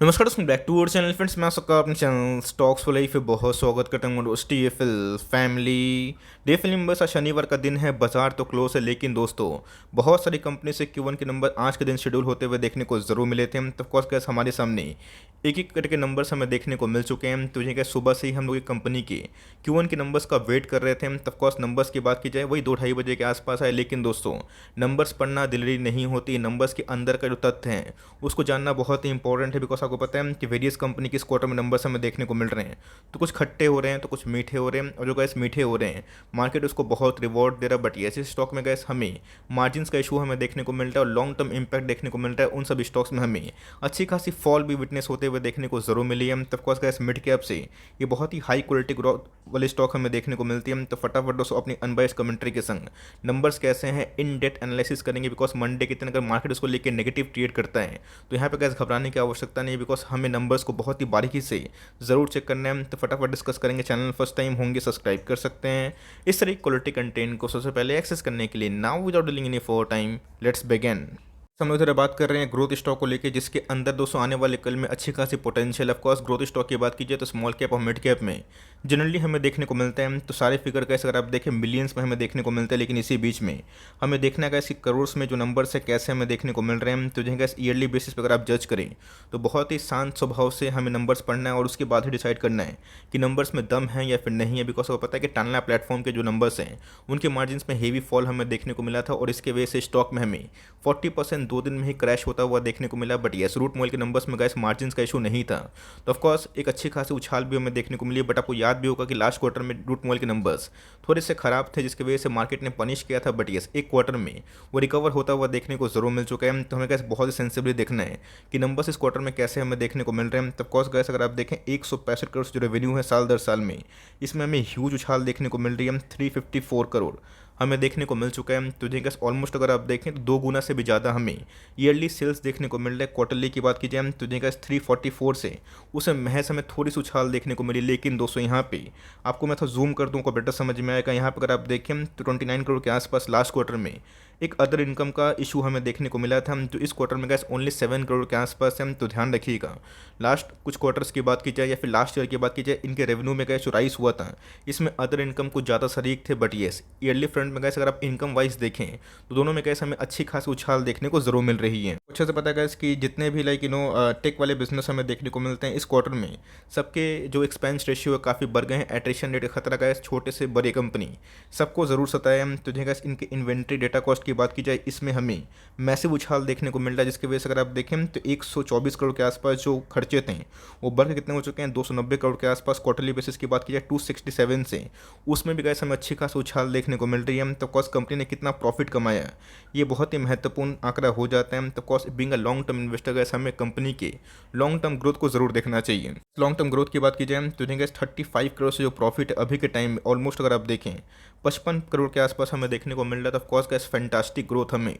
नमस्कार दोस्तों, back to our channel friends. मैं सबका अपने चैनल स्टॉक्स फॉर लाइफ पे बहुत स्वागत करता हूँ। दोस्त टीएफएल फैमिली डीएफएल नंबर्स आज शनिवार का दिन है, बाजार तो क्लोज है, लेकिन दोस्तों बहुत सारी कंपनी से Q1 के नंबर आज के दिन शेड्यूल होते हुए देखने को ज़रूर मिले थे। तो ऑफकोर्स कैसे हमारे सामने एक एक करके नंबर्स हमें देखने को मिल चुके हैं। तो ये क्या सुबह से ही हम लोग कंपनी के Q1 के नंबर्स का वेट कर रहे थे। तो ऑफकोर्स नंबर्स की बात की जाए वही 2-2:30 बजे के आसपास आए, लेकिन दोस्तों नंबर्स पढ़ना दिलरी नहीं होती। नंबर्स के अंदर का जो तथ्य हैं उसको जानना बहुत ही इंपॉर्टेंट है। बिकॉज आपको पता है कि वेरियस कंपनी की इस क्वार्टर में नंबर्स हमें देखने को मिल रहे हैं, तो कुछ खट्टे हो रहे हैं तो कुछ मीठे हो रहे हैं। और जो गैस मीठे हो रहे हैं मार्केट उसको बहुत रिवॉर्ड दे रहा है, बट ऐसे स्टॉक में गैस हमें मार्जिन का इशू हमें देखने को मिल रहा है और लॉन्ग टर्म इंपैक्ट देखने को मिल रहा है। उन सब स्टॉक्स में हमें अच्छी खासी फॉल भी विटनेस होते हुए देखने को जरूर मिली है। तब कोर्स गैस मिड कैप से ये बहुत ही हाई क्वालिटी ग्रोथ वाली स्टॉक हमें देखने को मिलती है। तो फटाफट दोस्तों अपनी अनबाइस्ड कमेंट्री के संग नंबर्स कैसे हैं इन डेप्थ एनालिसिस करेंगे। बिकॉज मंडे के दिन अगर मार्केट उसको लेकर नेगेटिव ट्रेड करता है तो यहाँ पे गैस घबराने की आवश्यकता नहीं है। बिकॉज हमें नंबर्स को बहुत ही बारीकी से ज़रूर चेक करना है। तो फटाफट डिस्कस करेंगे। चैनल फर्स्ट टाइम होंगे सब्सक्राइब कर सकते हैं इस तरह क्वालिटी कंटेंट को सबसे पहले एक्सेस करने के लिए। Now without dealing any for time let's begin. हम लोग इधर बात कर रहे हैं ग्रोथ स्टॉक को लेके, जिसके अंदर दोस्तों आने वाले कल में अच्छी खासी potential. Of course growth stock की बात कीजिए तो स्मॉल कैप और मिड कैप में जनरली हमें देखने को मिलता है। तो सारे फिगर कैसे अगर आप देखें मिलियंस में हमें देखने को मिलता है, लेकिन इसी बीच में हमें देखना है कि करोड़ में जो नंबर्स है कैसे हमें देखने को मिल रहे हैं। तो जो ईयरली बेसिस पर अगर आप जज करें तो बहुत ही शांत स्वभाव से हमें नंबर्स पढ़ना है और उसके बाद ही डिसाइड करना है कि नंबर्स में दम है या फिर नहीं है। बिकॉज वो पता है कि टानला प्लेटफॉर्म के जो नंबर्स हैं उनके मार्जिन में हेवी फॉल हमें देखने को मिला था और इसके वजह से स्टॉक में हमें 40% 2 दिन में ही क्रैश होता हुआ देखने को मिला। बट यस रूट मॉल के नंबर्स में गैस मार्जिन का इशू नहीं था, तो ऑफकोर्स एक अच्छी खासी उछाल भी हमें देखने को मिली। बट आपको याद भी होगा कि लास्ट क्वार्टर में रूट मॉल के नंबर्स थोड़े से खराब थे, जिसकी वजह से मार्केट ने पनिश किया था। बट यस एक क्वार्टर में वो रिकवर होता हुआ देखने को जरूर मिल चुका है। तो हमें गैस बहुत ही सेंसिबली देखना है कि नंबर्स इस क्वार्टर में कैसे हमें देखने को मिल रहे हैं। तो ऑफकोर्स गैस अगर आप देखें 165 करोड़ जो रेवेन्यू है साल दर साल में, इसमें हमें ह्यूज उछाल देखने को मिल रही है। 354 करोड़ हमें देखने को मिल चुका है। तो जिनका ऑलमोस्ट अगर आप देखें तो 2 गुना से भी ज़्यादा हमें ईयरली सेल्स देखने को मिल रहा है। क्वार्टरली की बात की जाए तो जिनका 344 से उसे महज हमें थोड़ी सी उछाल देखने को मिली। लेकिन दोस्तों यहाँ पे आपको मैं थोड़ा जूम कर दूँ को बेटर समझ में आएगा। यहाँ पर अगर आप देखें तो 29 करोड़ के आसपास लास्ट क्वार्टर में एक अदर इनकम का इशू हमें देखने को मिला था। तो इस क्वार्टर में गैस ओनली 7 करोड़ के आसपास है। तो ध्यान रखिएगा लास्ट कुछ क्वार्टर्स की बात की जाए या फिर लास्ट ईयर की बात की जाए, इनके रेवेन्यू में गैस जो राइस हुआ था इसमें अदर इनकम कुछ ज़्यादा शरीक थे। बट येस ईयरली फ्रंट में गैस अगर आप इनकम वाइज देखें तो दोनों में गैस हमें अच्छी खासी उछाल देखने को जरूर मिल रही है। अच्छे से पता है गैस कि जितने भी टेक वाले बिजनेस हमें देखने को मिलते हैं इस क्वार्टर में सबके जो एक्सपेंस रेशियो है काफ़ी बढ़ गए हैं। एट्रिशन रेट खतरा गैस छोटे से बड़े कंपनी सबको ज़रूर सताया है। तो गैस इनके इन्वेंट्री डेटा कॉस्ट की बात की जाए इसमें हमें मैसिव उछाल देखने को मिल रहा है, जिसकी वजह से अगर आप देखें तो 124 करोड़ के आसपास जो खर्चे थे वो बढ़ के कितने हो चुके हैं 290 करोड़ के आसपास। क्वार्टरली बेसिस की बात की जाए 267 से उसमें भी गैस हमें अच्छी खासी उछाल देखने को मिल रही है। तो कॉस्ट कंपनी ने कितना प्रॉफिट कमाया ये बहुत ही महत्वपूर्ण आंकड़ा हो जाता है। तो cost being a long term investor gas हमें कंपनी के लॉन्ग टर्म ग्रोथ को जरूर देखना चाहिए। लॉन्ग टर्म ग्रोथ की बात की जाए तो गैस 35 करोड़ से जो प्रॉफिट अभी के टाइम में ऑलमोस्ट अगर आप देखें 55 करोड़ के आसपास हमें देखने को मिल रहा है। तो कॉस्ट गैस फैंटास्टिक ग्रोथ हमें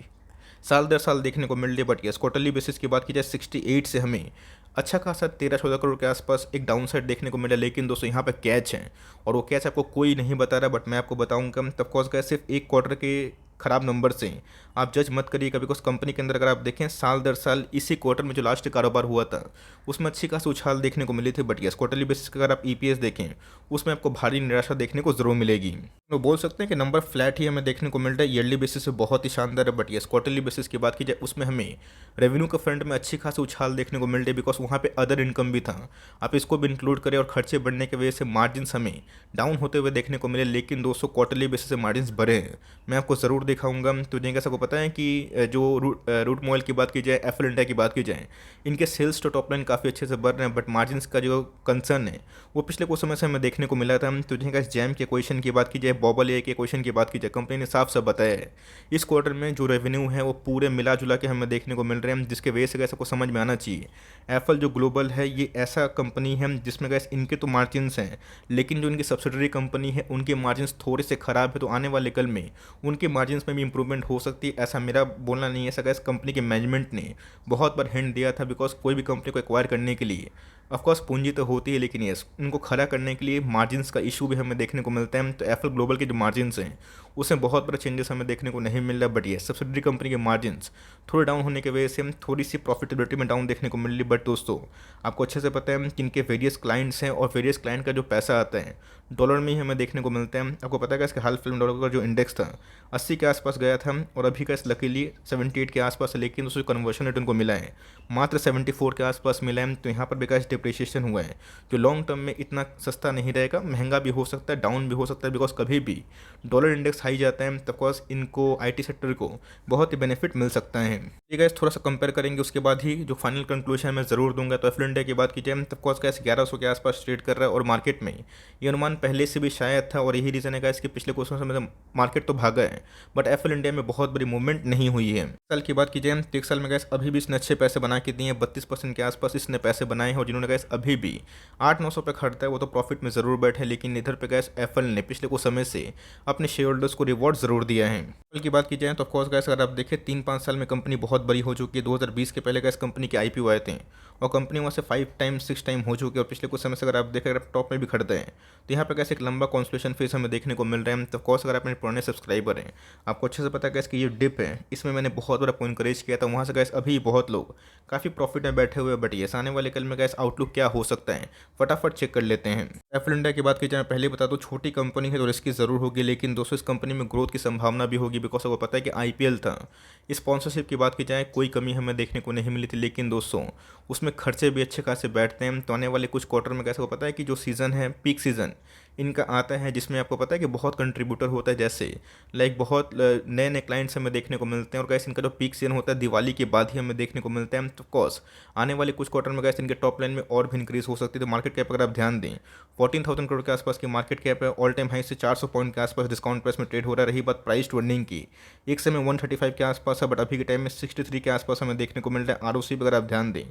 साल दर साल देखने को मिल रही है। बट यस क्वार्टरली बेसिस की बात की जाए 68 से हमें अच्छा खासा 13-14 करोड़ के आसपास एक डाउन साइड देखने को मिला। लेकिन दोस्तों यहाँ पे कैच है और वो कैच आपको कोई नहीं बता रहा, बट मैं आपको बताऊंगा। तब कॉज गए सिर्फ एक क्वार्टर के खराब नंबर से आप जज मत करिएगा। बिकॉज कंपनी के अंदर अगर आप देखें साल दर साल इसी क्वार्टर में जो लास्ट कारोबार हुआ था उसमें अच्छी खासी उछाल देखने को मिली थी। बट यस क्वार्टरली बेसिस का अगर आप ईपीएस देखें उसमें आपको भारी निराशा देखने को जरूर मिलेगी। तो बोल सकते हैं कि नंबर फ्लैट ही हमें देखने को मिल रहा है। ईयरली बेसिस पे बहुत ही शानदार है। बट यस क्वार्टरली बेसिस की बात की जाए उसमें हमें रेवेन्यू के फ्रंट में अच्छी खासी उछाल देखने को मिल रही है। बिकॉज वहाँ पे अदर इनकम भी था, आप इसको भी इंक्लूड करें और खर्चे बढ़ने की वजह से मार्जिन हमें डाउन होते हुए देखने को मिले। लेकिन दोस्तों क्वार्टरली बेसिस से मार्जिन बढ़े हैं, मैं आपको ज़रूर दिखाऊंगा। तो जिनका सबको पता है कि जो रूट मोबाइल की बात की जाए एफएल इंडिया की बात की जाए इनके सेल्स तो टॉप लाइन काफ़ी अच्छे से बढ़ रहे हैं। बट मार्जिन का जो कंसर्न है वो पिछले कुछ समय से हमें देखने को मिला था। तो जिनका जैम के क्वेश्चन की बात की जाए बॉबल ए के क्वेश्चन की बात की जाए कंपनी ने साफ साफ बताया है इस क्वार्टर में जो रेवेन्यू है वो पूरे मिला जुला के हमें देखने को मिल रहे हैं, जिसके वजह से गैस आपको समझ में आना चाहिए एप्पल जो ग्लोबल है ये ऐसा कंपनी है जिसमें गैस इनके तो मार्जिन्स हैं लेकिन जो इनकी सब्सिडरी कंपनी है उनके मार्जिन्स थोड़े से ख़राब है। तो आने वाले कल में उनके मार्जिन मार्जिन्स में भी इंप्रूवमेंट हो सकती है, ऐसा मेरा बोलना नहीं है। ऐसा गाइस कंपनी के मैनेजमेंट ने बहुत बार हिंट दिया था, बिकॉज कोई भी कंपनी को एक्वायर करने के लिए ऑफकोर्स पूंजी तो होती है, लेकिन यस उनको खड़ा करने के लिए मार्जिन्स का इशू भी हमें देखने को मिलता है। तो एफएल ग्लोबल के जो मार्जिन्स हैं उसमें बहुत बड़ा चेंजेस हमें देखने को नहीं मिल रहा, बट ये सब्सिडरी कंपनी के मार्जिन्स थोड़े डाउन होने की वजह से हम थोड़ी सी प्रॉफिटेबिलिटी में डाउन देखने को मिल रही। बट दोस्तों आपको अच्छे से पता है कि इनके वेरियस क्लाइंट्स हैं और वेरियस क्लाइंट का जो पैसा आता है डॉलर में ही हमें देखने को मिलता है। आपको पता है कि इसके हाल फिल्म डॉलर का जो इंडेक्स था 80 के आसपास गया था और अभी का इस लकीली 78 के आसपास है, लेकिन उसको कन्वर्शन रेट उनको मिला है मात्र 74 के आसपास मिला है। तो यहाँ पर बिकॉज डिप्रिशिएशन हुआ है जो लॉन्ग टर्म में इतना सस्ता नहीं रहेगा, महंगा भी हो सकता है, डाउन भी हो सकता है, बिकॉज कभी भी डॉलर इंडेक्स हाई जाता है तो ऑफकोर्स इनको आईटी सेक्टर को बहुत ही बेनिफिट मिल सकता है। ये गाइस थोड़ा सा कंपेयर करेंगे, उसके बाद ही जो फाइनल कंक्लूजन मैं जरूर दूंगा। तो एफएल इंडिया की बात की जाए तो ऑफकोर्स गाइस 1100 के आसपास ट्रेड कर रहा है और मार्केट में ये अनुमान पहले से भी शायद था और यही रीज़न है गाइस कि पिछले कुछ समय में मार्केट तो भागा है बट एफएल इंडिया में बहुत बड़ी मूवमेंट नहीं हुई है। साल की बात की जाए तो एक साल में गाइस अभी भी इसने अच्छे पैसे बना के दिए हैं, 32% के आसपास इसने पैसे बनाए हैं और जिन्होंने गाइस अभी भी 800-900 पे खरीदता है वो तो प्रॉफिट में ज़रूर बैठे, लेकिन इधर पे गाइस एफएल ने पिछले कुछ समय से अपने शेयर होल्डर्स को रिवॉर्ड ज़रूर दिया है। एफएल की बात की जाए तो ऑफकोर्स गाइस अगर आप देखें 3-5 साल में कंपनी बहुत बड़ी हो चुकी है। 2020 के पहले गाइस कंपनी के आईपीओ आए थे और कंपनी वहाँ से 5 टाइम 6 टाइम हो चुकी है और पिछले कुछ समय से अगर आप देखें, अगर आप टॉप में भी खरीदते हैं तो यहाँ पे कैसे एक लंबा कॉन्सोलेशन फेज हमें देखने को मिल रहा है। तो ऑफकोर्स अगर आप मेरे पुराने सब्सक्राइबर हैं आपको अच्छे से पता है कि ये डिप है, इसमें मैंने बहुत बड़ा इनकरेज किया था, वहाँ से गैस अभी बहुत लोग काफ़ी प्रॉफिट में बैठे हुए। बट ये आने वाले कल में गैस आउटलुक क्या हो सकता है फटाफट चेक कर लेते हैं। एफएल इंडिया की बात की जाए पहले बता दो छोटी कंपनी है तो रिस्की ज़रूर होगी, लेकिन दोस्तों इस कंपनी में ग्रोथ की संभावना भी होगी, बिकॉज आपको पता है कि आईपीएल था। स्पॉन्सरशिप की बात की जाए कोई कमी हमें देखने को नहीं मिली थी, लेकिन दोस्तों उसमें खर्चे भी अच्छे खासे बैठते हैं। तो आने वाले कुछ क्वार्टर में कैसे को पता है कि जो सीज़न है पीक सीज़न इनका आता है जिसमें आपको पता है कि बहुत कंट्रीब्यूटर होता है, जैसे लाइक बहुत नए नए क्लाइंट्स हमें देखने को मिलते हैं और गैस इनका जो पीक सीजन होता है दिवाली के बाद ही हमें देखने को मिलता है। तो कॉस आने वाले कुछ क्वार्टर में गैस इनके टॉप लाइन में और भी इंक्रीज हो सकती है। तो मार्केट कैप अगर आप ध्यान दें 14,000 करोड़ के आसपास की मार्केट कैप है, ऑल टाइम हाई से 400 पॉइंट के आसपास डिस्काउंट प्राइस में ट्रेड हो रहा है। रही बात प्राइस टू अर्निंग की, एक समय 135 के आसपास है बट अभी के टाइम में 63 के आसपास हमें देखने को मिल रहा है। आरओसी पर अगर आप ध्यान दें,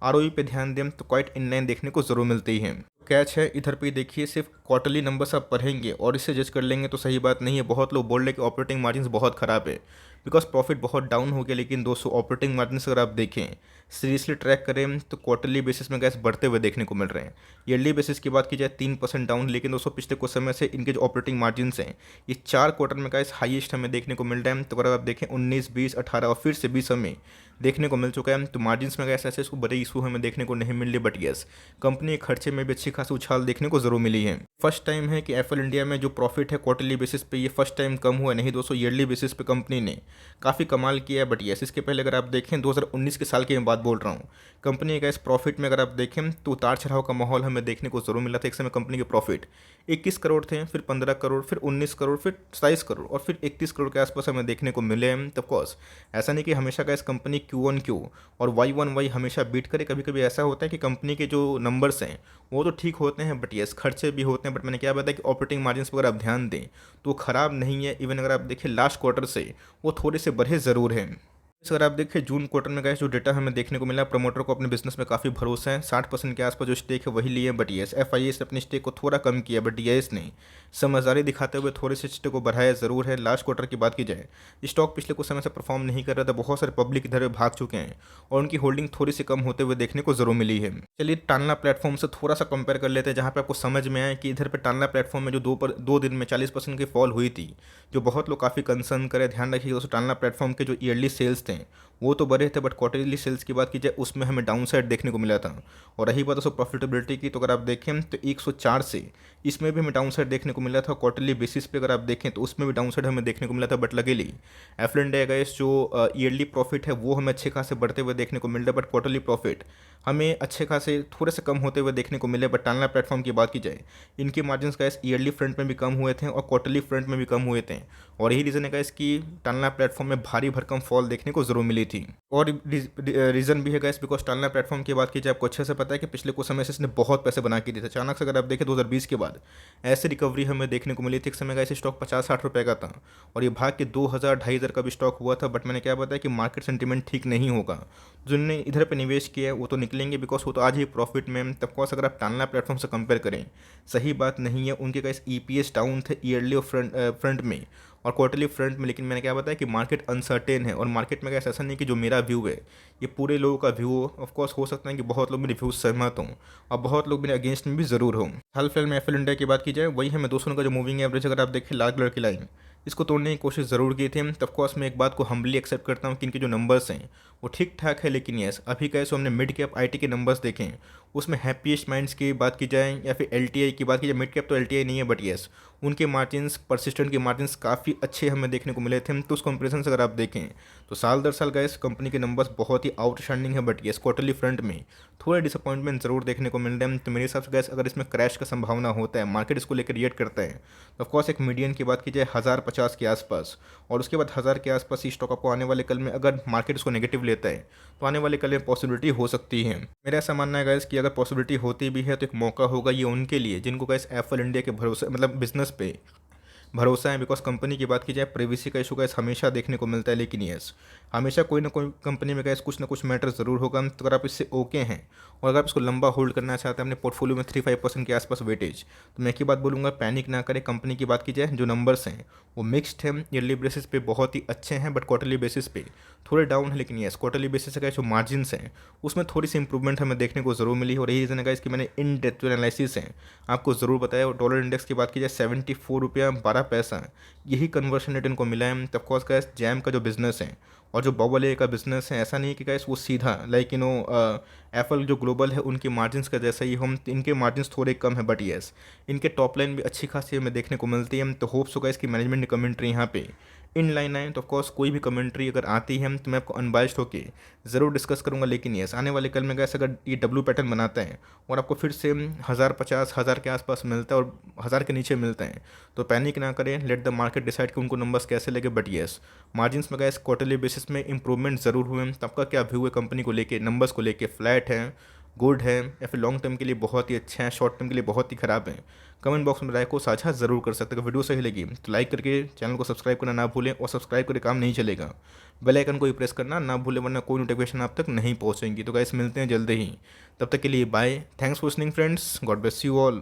आरओई पे ध्यान दें तो क्वाइट इनलाइन देखने को जरूर मिलती है। कैच है इधर पे देखिए, सिर्फ क्वार्टरली नंबर्स आप पढ़ेंगे और इससे जज कर लेंगे तो सही बात नहीं है। बहुत लोग बोल रहे हैं कि ऑपरेटिंग मार्जिन बहुत ख़राब है बिकॉज प्रॉफिट बहुत डाउन हो गया, लेकिन दोस्तों ऑपरेटिंग मार्जिन अगर आप देखें सीरियसली ट्रैक करें तो क्वार्टरली बेसिस में गैस बढ़ते हुए देखने को मिल रहे हैं। ईयरली बेसिस की बात की जाए 3% डाउन, लेकिन दोस्तों पिछले कुछ समय से इनके जो ऑपरेटिंग मार्जिन हैं ये 4 क्वार्टर में गैस हाईएस्ट हमें देखने को मिल रहा है। तो अगर आप देखें 19, 20, 18 और फिर से 20 हमें देखने को मिल चुका है। तो मार्जिन में गैस ऐसे इसको बड़े इशू हमें देखने को नहीं मिल रही, बट यस कंपनी के खर्चे में भी अच्छी खासी उछाल देखने को जरूर मिली है। फर्स्ट टाइम है कि एफएल इंडिया में जो प्रॉफिट है क्वार्टरली बेसिस पे ये फर्स्ट टाइम कम हुआ, नहीं दोस्तों ईयरली बेसिस पे कंपनी ने काफ़ी कमाल किया है। बट यस इसके पहले अगर आप देखें 2019 के साल की मैं बात बोल रहा हूँ, कंपनी का इस प्रॉफिट में अगर आप देखें तो उतार चढ़ाव का माहौल हमें देखने को जरूर मिला था। एक समय कंपनी के प्रॉफिट 21 करोड़ थे, फिर 15 करोड़, फिर 19 करोड़, फिर 27 करोड़ और फिर 31 करोड़ के आसपास हमें देखने को मिले हैं। तो ऑफकोर्स ऐसा नहीं कि हमेशा का इस कंपनी Q1Q और Y1Y हमेशा बीट करे, कभी कभी ऐसा होता है कि कंपनी के जो नंबर्स हैं वो तो ठीक होते हैं बट यस खर्चे भी होते हैं। बट मैंने क्या बताया कि ऑपरेटिंग मार्जिन पर अगर आप ध्यान दें तो ख़राब नहीं है, इवन अगर आप देखें लास्ट क्वार्टर से वो थोड़े से बढ़े ज़रूर हैं। अगर आप देखें जून क्वार्टर में गए जो डेटा हमें देखने को मिला, प्रमोटर को अपने बिजनेस में काफ़ी भरोसा है, 60% के आसपास जो स्टेक है वही लिए, बट यस एफआईएस ने अपने स्टेक को थोड़ा कम किया, बट डीआईएस ने समझदारी दिखाते हुए थोड़े से स्टेक को बढ़ाया ज़रूर है। लास्ट क्वार्टर की बात की जाए स्टॉक पिछले कुछ समय से परफॉर्म नहीं कर रहा था, बहुत सारे पब्लिक इधर भाग चुके हैं और उनकी होल्डिंग थोड़ी सी कम होते हुए देखने को जरूर मिली है। चलिए टानला प्लेटफॉर्म से थोड़ा सा कंपेयर कर लेते हैं, जहाँ पे आपको समझ में आए कि इधर पे टानला प्लेटफॉर्म में जो दो दिन में 40% की फॉल हुई थी, जो बहुत लोग काफ़ी कंसर्न करे। ध्यान रखिए दोस्तों टानला प्लेटफॉर्म के जो ईयरली सेल्स थे वो तो बढ़े थे, बट क्वार्टरली सेल्स की बात की जाए उसमें हमें डाउन साइड देखने को मिला था। और रही बात दोस्तों प्रॉफिटेबिलिटी की, तो अगर आप देखें तो 104 से इसमें भी हमें डाउन साइड देखने को मिला था। क्वार्टरली बेसिस पे अगर आप देखें तो उसमें भी डाउन साइड हमें देखने को मिला था। बट लगेली एफएल इंडिया का जो ईयरली प्रॉफिट है वो हमें अच्छे खासे बढ़ते हुए देखने को मिल रहा है, बट क्वार्टरली प्रॉफिट हमें अच्छे खासे थोड़े से कम होते हुए देखने को मिले। बट टानला प्लेटफॉर्म की बात की जाए इनके मार्जिन्स का ईयरली फ्रंट में भी कम हुए थे और क्वार्टरली फ्रंट में भी कम हुए थे, और यही रीज़न है गाइस कि टानला प्लेटफॉर्म में भारी भरकम फॉल देखने को जरूर मिली थी। और रीज़न भी है गाइस बिकॉज टानला प्लेटफॉर्म की बात की जाए आपको अच्छे से पता है कि पिछले कुछ समय से इसने बहुत पैसे बना के दिए थे। अचानक से अगर आप देखें 2020 के बाद ऐसी रिकवरी हमें देखने को मिली थी। एक समय गाइस स्टॉक 50-60 रुपये का था और ये भाग के 2,000-2,500 का भी स्टॉक हुआ था। बट मैंने क्या बताया कि मार्केट सेंटीमेंट ठीक नहीं होगा, जिनने इधर पे निवेश किया है वो तो निकलेंगे बिकॉज वो तो आज ही प्रॉफिट में। तब कोर्स अगर आप टानला प्लेटफॉर्म से कंपेयर करें सही बात नहीं है, उनके गाइस ईपीएस डाउन थे ईयरली और फ्रंट में, और क्वार्टरली फ्रंट में। लेकिन मैंने क्या बताया कि मार्केट अनसर्टेन है और मार्केट में कैसे ऐसा नहीं कि जो मेरा व्यू है ये पूरे लोगों का व्यू हो। ऑफकोर्स हो सकता है कि बहुत लोग मेरे व्यू से सहमत हों और बहुत लोग मेरे अगेंस्ट में भी ज़रूर हों। हाल फिलहाल में एफएल इंडिया की बात की जाए, वही है मैं दोस्तों का जो मूविंग एवरेज अगर आप देखें लाल कलर की लाइन, इसको तोड़ने की कोशिश ज़रूर की थी। तब कोर्स मैं एक बात को हम्बली एक्सेप्ट करता हूँ कि इनके जो नंबर्स हैं वो ठीक ठाक है। लेकिन यस, अभी कैसे हमने मिड कैप आईटी के नंबर्स देखें, उसमें हैप्पीएस्ट माइंड्स की बात की जाए या फिर एलटीआई की बात की जाए, मिड कैप तो एलटीआई नहीं है बट यस, उनके मार्जिन्स, परसिस्टेंट के मार्जिन्स काफ़ी अच्छे हमें देखने को मिले थे। तो उस कंपेरिजन से अगर आप देखें तो साल दर साल गैस कंपनी के नंबर्स बहुत ही आउटस्टैंडिंग है। बट यस, क्वार्टरली फ्रंट में थोड़े डिसअपॉइंटमेंट जरूर देखने को मिल रहे हैं। तो मेरे हिसाब से गैस अगर इसमें क्रैश का संभावना होता है, मार्केट इसको लेकर रिएक्ट करता है, तो ऑफकोर्स एक मीडियन की बात की जाए 1050 के आसपास और उसके बाद 1000 के आसपास ही स्टॉक आपको आने वाले कल में, अगर मार्केट इसको नेगेटिव लेता है तो आने वाले कल में पॉसिबिलिटी हो सकती है। मेरा ऐसा मानना है गैस कि अगर पॉसिबिलिटी होती भी है तो एक मौका होगा ये उनके लिए जिनको गैस एफएल इंडिया के भरोसे मतलब बिजनेस पे भरोसा है। बिकॉज कंपनी की बात की जाए, प्रिवेसी का इशू गैस हमेशा देखने को मिलता है। लेकिन यस, हमेशा कोई ना कोई कंपनी में गैस कुछ ना कुछ मैटर ज़रूर होगा। तो अगर आप इससे ओके हैं और अगर आप इसको लंबा होल्ड करना चाहते हैं अपने पोर्टफोलियो में 3-5% के आसपास वेटेज, तो मैं एक ही बात बोलूँगा, पैनिक ना करें। कंपनी की बात की जाए, जो नंबर्स हैं वो मिक्स्ड है। ईयरली बेसिस पे बहुत ही अच्छे हैं बट क्वार्टरली बेसिस पे थोड़े डाउन है। लेकिन यस, क्वार्टरली बेसिस का जो मार्जिन्स हैं उसमें थोड़ी सी इंप्रूवमेंट हमें देखने को ज़रूर मिली। और यही रीज़न है इसकी मैंने इन डेप्थ एनालिसिस है आपको ज़रूर बताया। और डॉलर इंडेक्स की बात की जाए 74 रुपया 12 पैसा, यही कन्वर्शन रेट इनको मिला है। तब कोर्स गैस जैम का जो बिज़नेस है और जो बबल ए का बिज़नेस है, ऐसा नहीं है कि गैस वो सीधा लाइक एप्पल जो ग्लोबल है उनके मार्जिन्स का जैसा ही हम, इनके मार्जिन्स थोड़े कम है बट यस, इनके टॉप लाइन भी अच्छी खासी हमें देखने को मिलती है। तो होप्स होगा इसकी मैनेजमेंट की कमेंट्री यहाँ पे इन लाइन आए। तो ऑफकोर्स कोई भी कमेंट्री अगर आती है तो मैं आपको अनबाइस्ड होकर ज़रूर डिस्कस करूँगा। लेकिन यस, आने वाले कल में गैस अगर ये डब्ल्यू पैटर्न बनाता है और आपको फिर से 1050 के आसपास मिलता है और 1000 के नीचे मिलता है, तो पैनिक ना करें, लेट द मार्केट डिसाइड कि उनको नंबर्स कैसे लगे। बट येस, मार्जिन्स में गैस क्वार्टरली बेसिस में इंप्रूवमेंट ज़रूर हुए हैं। तो आपका क्या व्यू है कंपनी को लेके, नंबर्स को लेके, फ्लैट है, गुड है या फिर लॉन्ग टर्म के लिए बहुत ही अच्छा है, शॉर्ट टर्म के लिए बहुत ही ख़राब है? कमेंट बॉक्स में राय को साझा ज़रूर कर सकते हैं। अगर वीडियो सही लगी तो लाइक करके चैनल को सब्सक्राइब करना ना भूलें और सब्सक्राइब करके काम नहीं चलेगा, बेल आइकन को भी प्रेस करना ना भूलें वरना कोई नोटिफिकेशन आप तक नहीं पहुंचेंगी। तो गाइस मिलते हैं जल्दी ही, तब तक के लिए bye, thanks for listening friends, God bless you all.